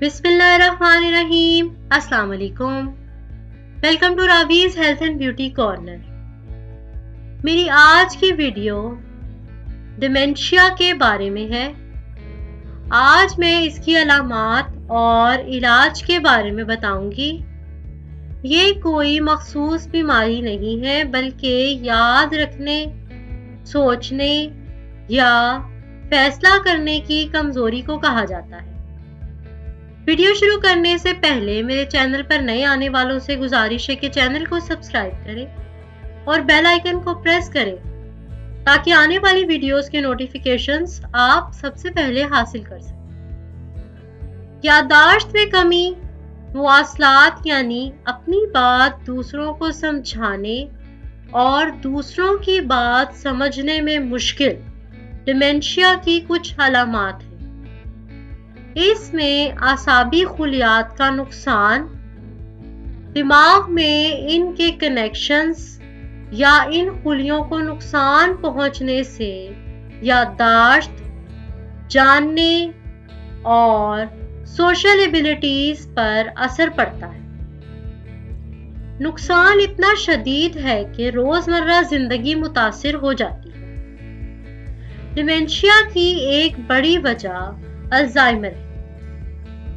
بسم اللہ الرحمن الرحیم۔ السلام علیکم۔ ویلکم ٹو راویز ہیلتھ اینڈ بیوٹی کارنر۔ میری آج کی ویڈیو ڈیمنشیا کے بارے میں ہے۔ آج میں اس کی علامات اور علاج کے بارے میں بتاؤں گی۔ یہ کوئی مخصوص بیماری نہیں ہے، بلکہ یاد رکھنے، سوچنے یا فیصلہ کرنے کی کمزوری کو کہا جاتا ہے۔ ویڈیو شروع کرنے سے پہلے میرے چینل پر نئے آنے والوں سے گزارش ہے کہ چینل کو سبسکرائب کریں اور بیل آئیکن کو پریس کریں تاکہ آنے والی ویڈیوز کے نوٹیفیکیشنز آپ سب سے پہلے حاصل کر سکیں۔ یادداشت میں کمی، مواصلات یعنی اپنی بات دوسروں کو سمجھانے اور دوسروں کی بات سمجھنے میں مشکل ڈیمنشیا کی کچھ علامات ہیں۔ اس میں اعصابی خلیات کا نقصان، دماغ میں ان کے کنیکشنز یا ان خلیوں کو نقصان پہنچنے سے یادداشت، جاننے اور سوشل ایبلٹیز پر اثر پڑتا ہے۔ نقصان اتنا شدید ہے کہ روزمرہ زندگی متاثر ہو جاتی ہے۔ ڈیمنشیا کی ایک بڑی وجہ الزائمر ہے۔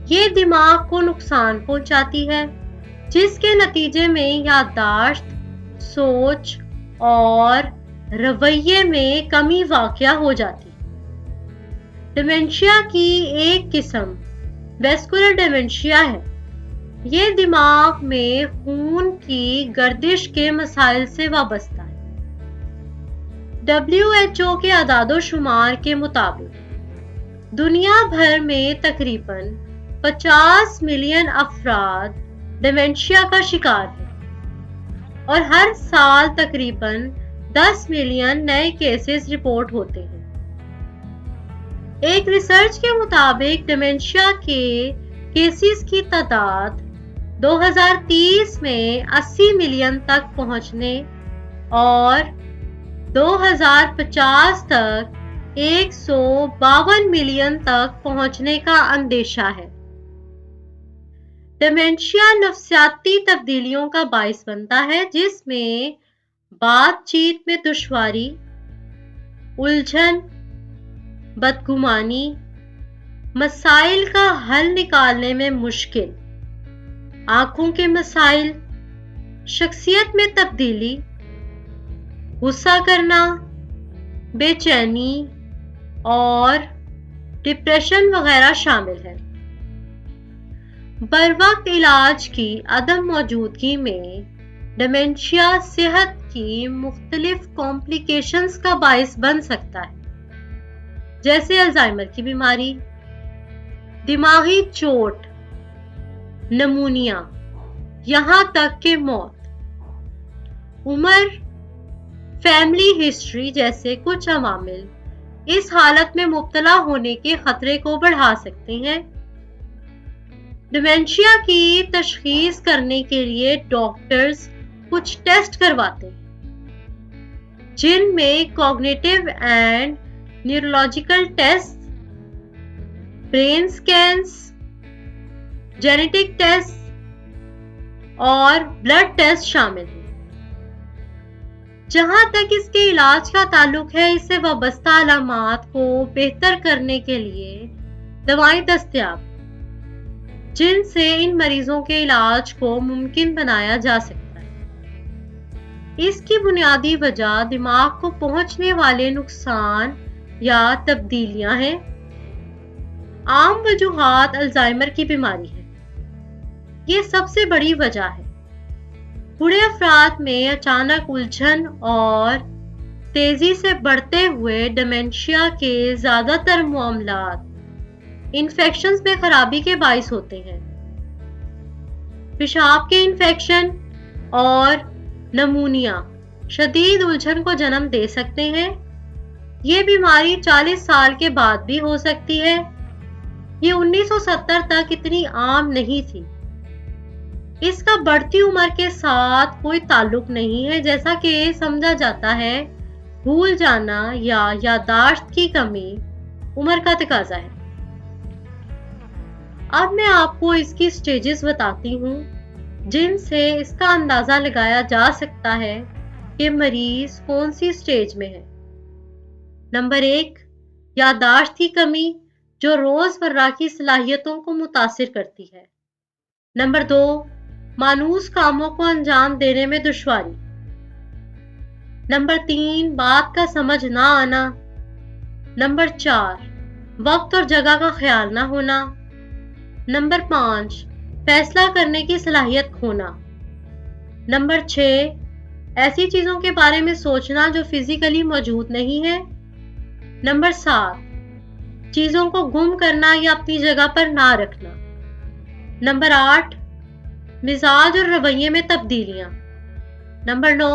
یہ دماغ کو نقصان پہنچاتی ہے، جس کے نتیجے میں یادداشت، سوچ اور رویے میں کمی واقع ہو جاتی ہے۔ ڈیمنشیا کی ایک قسم ویسکولر ڈیمنشیا ہے۔ یہ دماغ میں خون کی گردش کے مسائل سے وابستہ ہے۔ WHO کے اعداد و شمار کے مطابق دنیا بھر میں تقریباً 50 ملین افراد ڈیمنشیا کا شکار ہیں اور ہر سال تقریباً 10 ملین نئے کیسز رپورٹ ہوتے ہیں۔ ایک ریسرچ کے مطابق ڈیمنشیا کے کیسز کی تعداد 2030 میں 80 ملین تک پہنچنے اور 2050 تک 152 ملین تک پہنچنے کا اندیشہ ہے۔ ڈیمنشیا نفسیاتی تبدیلیوں کا باعث بنتا ہے، جس میں بات چیت میں دشواری، الجھن، بدگمانی، مسائل کا حل نکالنے میں مشکل، آنکھوں کے مسائل، شخصیت میں تبدیلی، غصہ کرنا، بے چینی اور ڈپریشن وغیرہ شامل ہے۔ بروقت علاج کی عدم موجودگی میں ڈیمنشیا صحت کی مختلف کمپلیکیشنز کا باعث بن سکتا ہے، جیسے الزائمر کی بیماری، دماغی چوٹ، نمونیا، یہاں تک کہ موت۔ عمر، فیملی ہسٹری جیسے کچھ عوامل اس حالت میں مبتلا ہونے کے خطرے کو بڑھا سکتے ہیں۔ ڈیمنشیا کی تشخیص کرنے کے لیے ڈاکٹرز کچھ ٹیسٹ کرواتے ہیں، جن میں cognitive and neurological test, brain scans, genetic test اور بلڈ ٹیسٹ شامل ہیں۔ جہاں تک اس کے علاج کا تعلق ہے، اس سے وابستہ علامات کو بہتر کرنے کے لیے دوائیں دستیاب ہیں، جن سے ان مریضوں کے علاج کو ممکن بنایا جا سکتا ہے۔ اس کی بنیادی وجہ دماغ کو پہنچنے والے نقصان یا تبدیلیاں ہیں۔ عام وجوہات الزائمر کی بیماری ہے۔ یہ سب سے بڑی وجہ ہے۔ بوڑھے افراد میں اچانک الجھن اور تیزی سے بڑھتے ہوئے ڈیمنشیا کے زیادہ تر معاملات انفیکشنز میں خرابی کے باعث ہوتے ہیں۔ پیشاب کے انفیکشن اور نمونیا شدید الجھن کو جنم دے سکتے ہیں۔ یہ بیماری 40 سال کے بعد بھی ہو سکتی ہے۔ یہ 1970 تک اتنی عام نہیں تھی۔ اس کا بڑھتی عمر کے ساتھ کوئی تعلق نہیں ہے، جیسا کہ سمجھا جاتا ہے۔ بھول جانا یا یادداشت کی کمی عمر کا تقاضا ہے۔ اب میں آپ کو اس کی سٹیجز بتاتی ہوں جن سے اس کا اندازہ لگایا جا سکتا ہے کہ مریض کون سی سٹیج میں ہے۔ نمبر 1، یادداشت کی کمی جو روزمرہ کی صلاحیتوں کو متاثر کرتی ہے۔ نمبر 2، مانوس کاموں کو انجام دینے میں دشواری۔ نمبر 3، بات کا سمجھ نہ آنا۔ نمبر 4، وقت اور جگہ کا خیال نہ ہونا۔ نمبر 5، فیصلہ کرنے کی صلاحیت کھونا۔ نمبر 6، ایسی چیزوں کے بارے میں سوچنا جو فزیکلی موجود نہیں ہے۔ نمبر 7، چیزوں کو گم کرنا یا اپنی جگہ پر نہ رکھنا۔ نمبر 8، مزاج اور رویے میں تبدیلیاں۔ نمبر 9،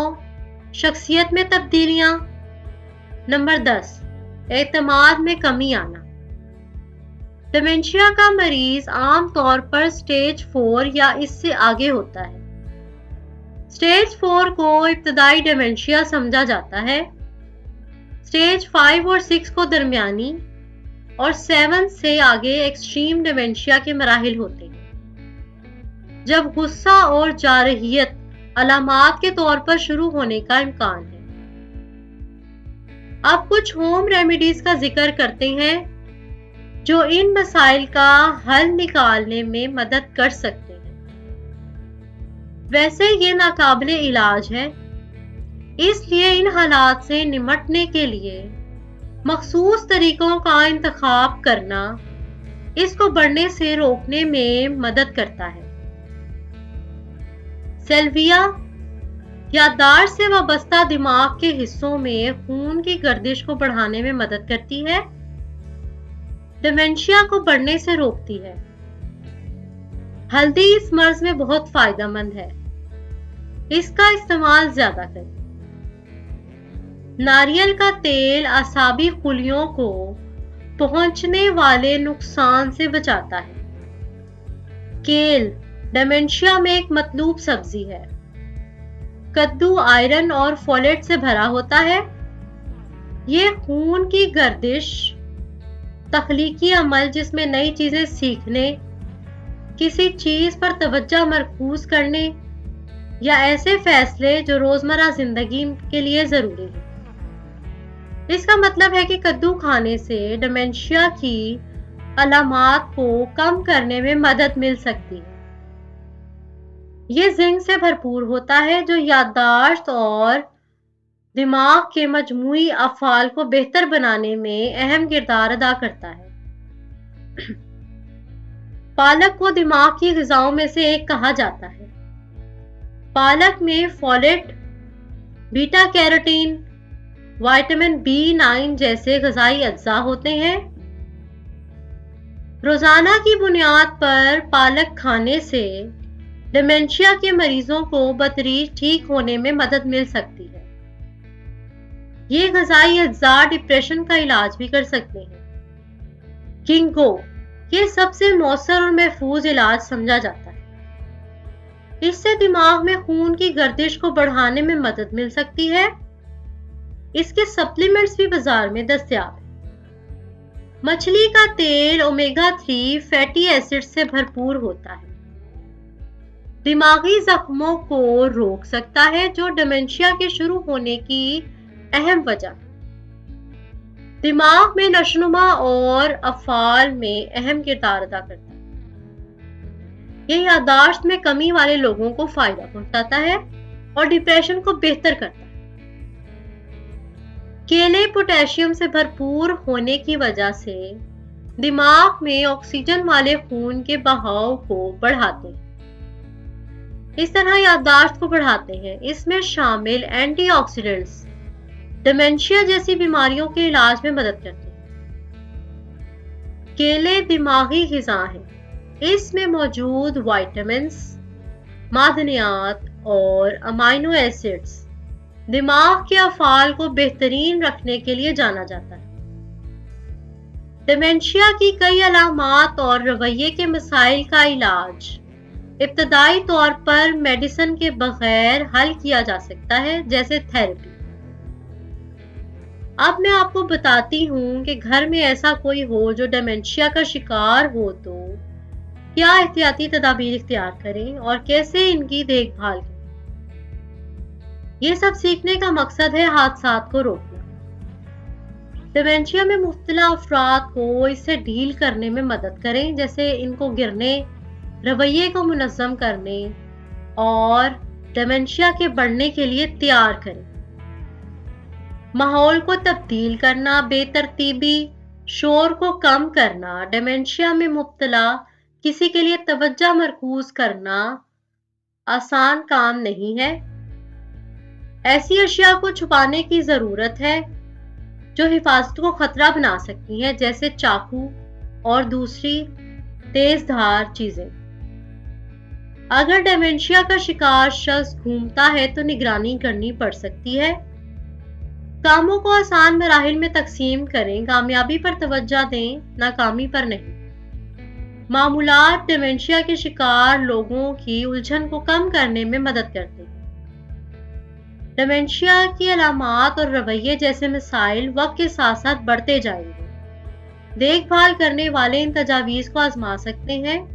شخصیت میں تبدیلیاں۔ نمبر 10، اعتماد میں کمی آنا۔ ڈیمنشیا کا مریض عام طور پر سٹیج 4 یا اس سے آگے ہوتا ہے۔ سٹیج 4 کو ابتدائی ڈیمنشیا سمجھا جاتا ہے۔ سٹیج 5 اور 6 کو درمیانی اور 7 سے آگے ایکسٹریم ڈیمنشیا کے مراحل ہوتے ہیں، جب غصہ اور جارحیت علامات کے طور پر شروع ہونے کا امکان ہے۔ اب کچھ ہوم ریمیڈیز کا ذکر کرتے ہیں جو ان مسائل کا حل نکالنے میں مدد کر سکتے ہیں۔ ویسے یہ ناقابل علاج ہے، اس لیے ان حالات سے نمٹنے کے لیے مخصوص طریقوں کا انتخاب کرنا اس کو بڑھنے سے روکنے میں مدد کرتا ہے۔ سیلویا یادداشت سے وابستہ دماغ کے حصوں میں خون کی گردش کو بڑھانے میں مدد کرتی ہے، ڈیمنشیا کو بڑھنے سے روکتی ہے۔ ہلدی اس مرض میں بہت فائدہ مند ہے، اس کا استعمال زیادہ کریں۔ ناریل کا تیل اعصابی خلیوں کو پہنچنے والے نقصان سے بچاتا ہے۔ کیل ڈیمنشیا میں ایک مطلوب سبزی ہے۔ کدو آئرن اور فولیٹ سے بھرا ہوتا ہے۔ یہ خون کی گردش، تخلیقی عمل جس میں نئی چیزیں سیکھنے، کسی چیز پر توجہ مرکوز کرنے یا ایسے فیصلے جو روزمرہ زندگی کے لیے ضروری ہیں۔ اس کا مطلب ہے کہ کدو کھانے سے ڈیمنشیا کی علامات کو کم کرنے میں مدد مل سکتی ہے۔ یہ زنک سے بھرپور ہوتا ہے جو یادداشت اور دماغ کے مجموعی افعال کو بہتر بنانے میں اہم کردار ادا کرتا ہے۔ پالک کو دماغ کی غذاؤں میں سے ایک کہا جاتا ہے۔ پالک میں فولیٹ، بیٹا کیروٹین، وٹامن B9 جیسے غذائی اجزاء ہوتے ہیں۔ روزانہ کی بنیاد پر پالک کھانے سے ڈیمنشیا کے مریضوں کو بتدریج ٹھیک ہونے میں مدد مل سکتی ہے۔ یہ غذائی اجزاء ڈپریشن کا علاج بھی کر سکتے ہیں۔ گینگو یہ سب سے مؤثر اور محفوظ علاج سمجھا جاتا ہے۔ اس سے دماغ میں خون کی گردش کو بڑھانے میں مدد مل سکتی ہے۔ اس کے سپلیمنٹس بھی بازار میں دستیاب ہیں۔ مچھلی کا تیل اومیگا 3 فیٹی ایسڈ سے بھرپور ہوتا ہے۔ دماغی زخموں کو روک سکتا ہے جو ڈیمنشیا کے شروع ہونے کی اہم وجہ ہے۔ دماغ میں نشوونما اور افعال میں اہم کردار ادا کرتا ہے۔ یہ یادداشت میں کمی والے لوگوں کو فائدہ پہنچاتا ہے اور ڈپریشن کو بہتر کرتا ہے۔ کیلے پوٹاشیم سے بھرپور ہونے کی وجہ سے دماغ میں آکسیجن والے خون کے بہاؤ کو بڑھاتے ہیں، اس طرح یادداشت کو بڑھاتے ہیں۔ اس میں شامل اینٹی آکسیڈنٹس ڈیمنشیا جیسی بیماریوں کے علاج میں مدد کرتے ہیں۔ کیلے دماغی غذا ہیں، اس میں موجود وٹامنز، معدنیات اور امینو ایسڈز دماغ کے افعال کو بہترین رکھنے کے لیے جانا جاتا ہے۔ ڈیمنشیا کی کئی علامات اور رویے کے مسائل کا علاج ابتدائی طور پر میڈیسن کے بغیر حل کیا جا سکتا ہے، جیسے تھراپی۔ اب میں آپ کو بتاتی ہوں کہ گھر میں ایسا کوئی ہو جو ڈیمنشیا کا شکار ہو تو کیا احتیاطی تدابیر اختیار کریں اور کیسے ان کی دیکھ بھال کریں۔ یہ سب سیکھنے کا مقصد ہے حادثات کو روکنا۔ ڈیمنشیا میں مبتلا افراد کو اس سے ڈیل کرنے میں مدد کریں، جیسے ان کو گرنے، رویے کو منظم کرنے اور ڈیمنشیا کے بڑھنے کے لیے تیار کریں۔ ماحول کو تبدیل کرنا، بے ترتیبی، شور کو کم کرنا۔ ڈیمنشیا میں مبتلا کسی کے لیے توجہ مرکوز کرنا آسان کام نہیں ہے۔ ایسی اشیاء کو چھپانے کی ضرورت ہے جو حفاظت کو خطرہ بنا سکتی ہیں، جیسے چاقو اور دوسری تیز دھار چیزیں۔ اگر ڈیمنشیا کا شکار شخص گھومتا ہے تو نگرانی کرنی پڑ سکتی ہے۔ کاموں کو آسان مراحل میں تقسیم کریں، کامیابی پر توجہ دیں، ناکامی پر نہیں۔ معمولات ڈیمنشیا کے شکار لوگوں کی الجھن کو کم کرنے میں مدد کرتے ہیں۔ ڈیمنشیا کی علامات اور رویے جیسے مسائل وقت کے ساتھ ساتھ بڑھتے جائیں گے۔ دیکھ بھال کرنے والے ان تجاویز کو آزما سکتے ہیں۔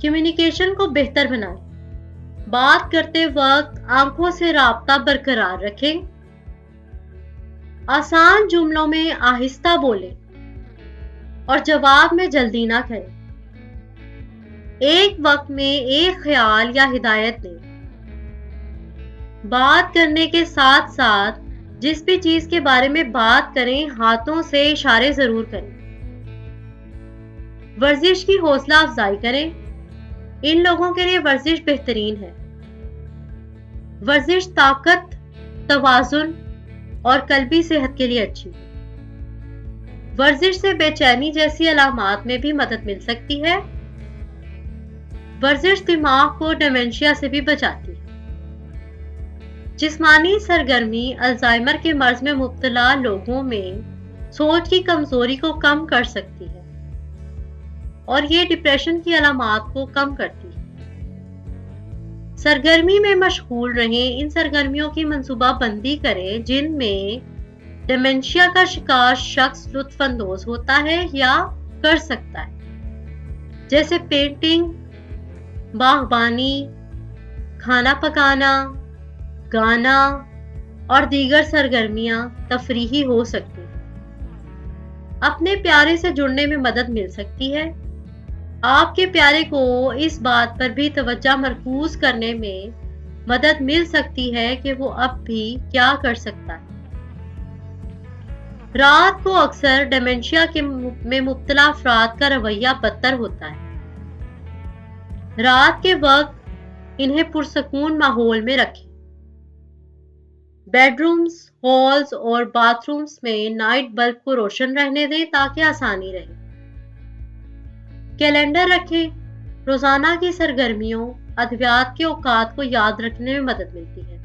کمیونیکیشن کو بہتر بنائیں۔ بات کرتے وقت آنکھوں سے رابطہ برقرار رکھیں۔ آسان جملوں میں آہستہ بولیں اور جواب میں جلدی نہ کریں۔ ایک وقت میں ایک خیال یا ہدایت دیں۔ بات کرنے کے ساتھ ساتھ جس بھی چیز کے بارے میں بات کریں ہاتھوں سے اشارے ضرور کریں۔ ورزش کی حوصلہ افزائی کریں۔ ان لوگوں کے لیے ورزش بہترین ہے۔ ورزش طاقت، توازن اور قلبی صحت کے لیے اچھی ہے۔ ورزش سے بے چینی جیسی علامات میں بھی مدد مل سکتی ہے۔ ورزش دماغ کو ڈیمنشیا سے بھی بچاتی ہے۔ جسمانی سرگرمی الزائمر کے مرض میں مبتلا لوگوں میں سوچ کی کمزوری کو کم کر سکتی ہے اور یہ ڈپریشن کی علامات کو کم کرتی ہے۔ سرگرمی میں مشغول رہیں۔ ان سرگرمیوں کی منصوبہ بندی کریں جن میں ڈیمنشیا کا شکار شخص لطف اندوز ہوتا ہے یا کر سکتا ہے، جیسے پینٹنگ، باغبانی، کھانا پکانا، گانا اور دیگر سرگرمیاں تفریحی ہو سکتی ہیں۔ اپنے پیارے سے جڑنے میں مدد مل سکتی ہے۔ آپ کے پیارے کو اس بات پر بھی توجہ مرکوز کرنے میں مدد مل سکتی ہے کہ وہ اب بھی کیا کر سکتا ہے۔ رات کو اکثر ڈیمنشیا میں مبتلا افراد کا رویہ بدتر ہوتا ہے۔ رات کے وقت انہیں پرسکون ماحول میں رکھیں۔ بیڈ رومز، ہالز اور باتھ رومز میں نائٹ بلب کو روشن رہنے دیں تاکہ آسانی رہے۔ کیلنڈر رکھیں۔ روزانہ کی سرگرمیوں، ادویات کے اوقات کو یاد رکھنے میں مدد ملتی ہے۔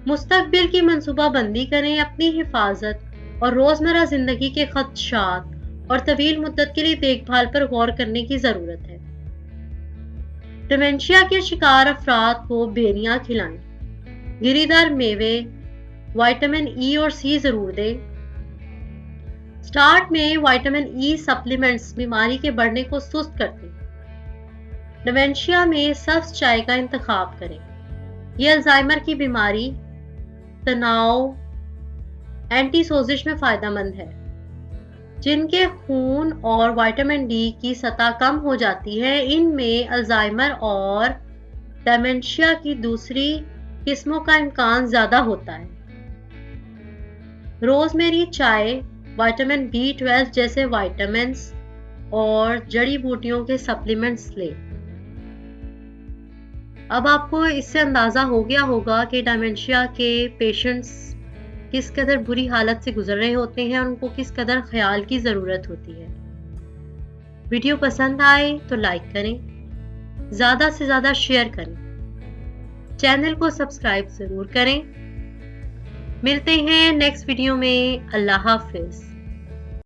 مستقبل کی منصوبہ بندی کریں۔ اپنی حفاظت اور روزمرہ زندگی کے خدشات اور طویل مدت کے لیے دیکھ بھال پر غور کرنے کی ضرورت ہے۔ ڈیمنشیا کے شکار افراد کو بیریاں کھلائیں۔ گری دار میوے، وائٹامن ای اور سی ضرور دیں۔ سٹارٹ میں وائٹامن ای سپلیمنٹس بیماری کے بڑھنے کو سست کرتے ہیں۔ ڈیمنشیا میں سبز چائے کا انتخاب کریں۔ یہ الزائمر کی بیماری، تناؤ، اینٹی سوزش میں فائدہ مند ہے۔ جن کے خون اور وائٹامن ڈی کی سطح کم ہو جاتی ہے، ان میں الزائمر اور ڈیمنشیا کی دوسری قسموں کا امکان زیادہ ہوتا ہے۔ روزمیری چائے، وائٹامن B12 جیسے وائٹامنز اور جڑی بوٹیوں کے سپلیمنٹس لیں۔ اب آپ کو اس سے اندازہ ہو گیا ہوگا کہ ڈیمنشیا کے پیشنٹس کس قدر بری حالت سے گزر رہے ہوتے ہیں اور ان کو کس قدر خیال کی ضرورت ہوتی ہے۔ ویڈیو پسند آئے تو لائک کریں، زیادہ سے زیادہ شیئر کریں، چینل کو سبسکرائب ضرور کریں۔ ملتے ہیں نیکسٹ ویڈیو میں۔ اللہ حافظ۔